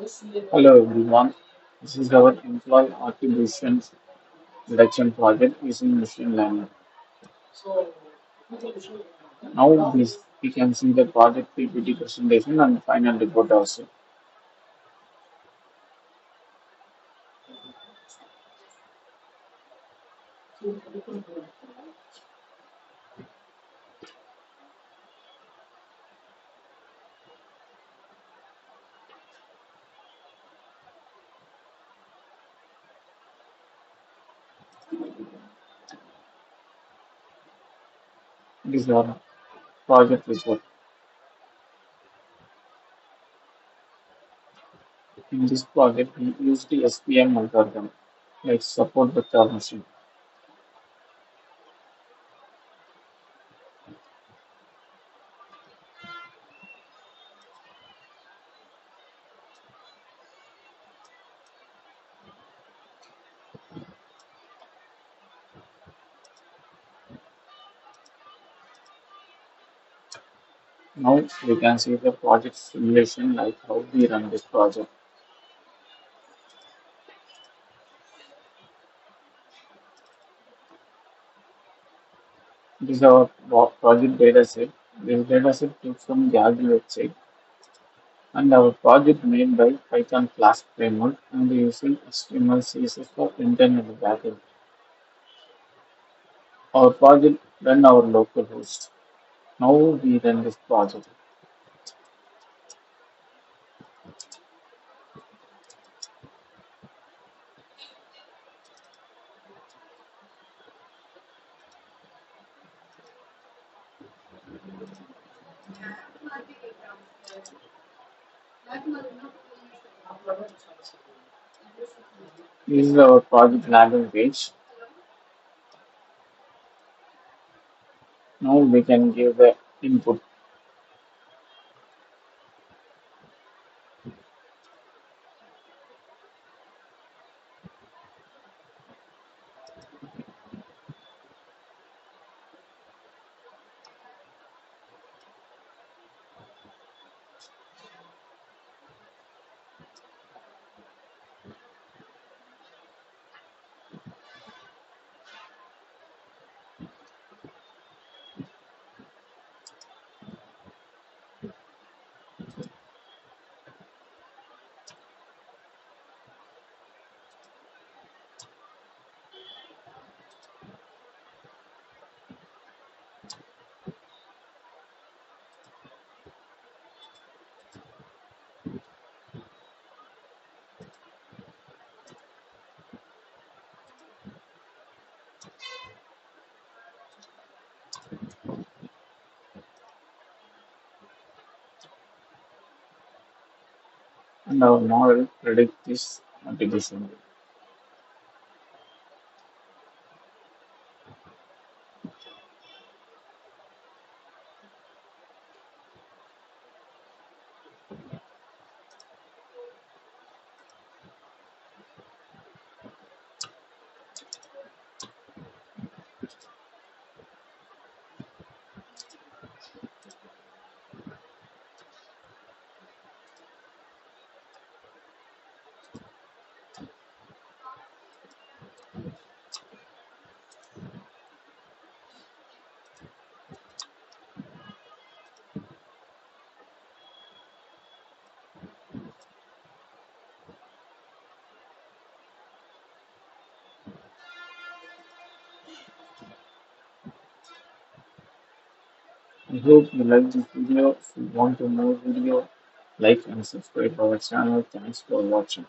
Hello everyone, this is our employee attribution reduction project using machine learning. Now we can see the project PPT presentation and final report also. This is our project report. In this project, we use the SPM algorithm, like support vector machine. Now we can see the project simulation, like how we run this project. This is our project dataset. This dataset took from Galaxy website and our project made by Python Flask framework and using HTML CSS for internal backend. Our project run our local host. Now we run this project. This is our project landing page. Now we can give the input. And our model predict this application. I hope you like this video. If you want to more video, like and subscribe our channel. Thanks for watching.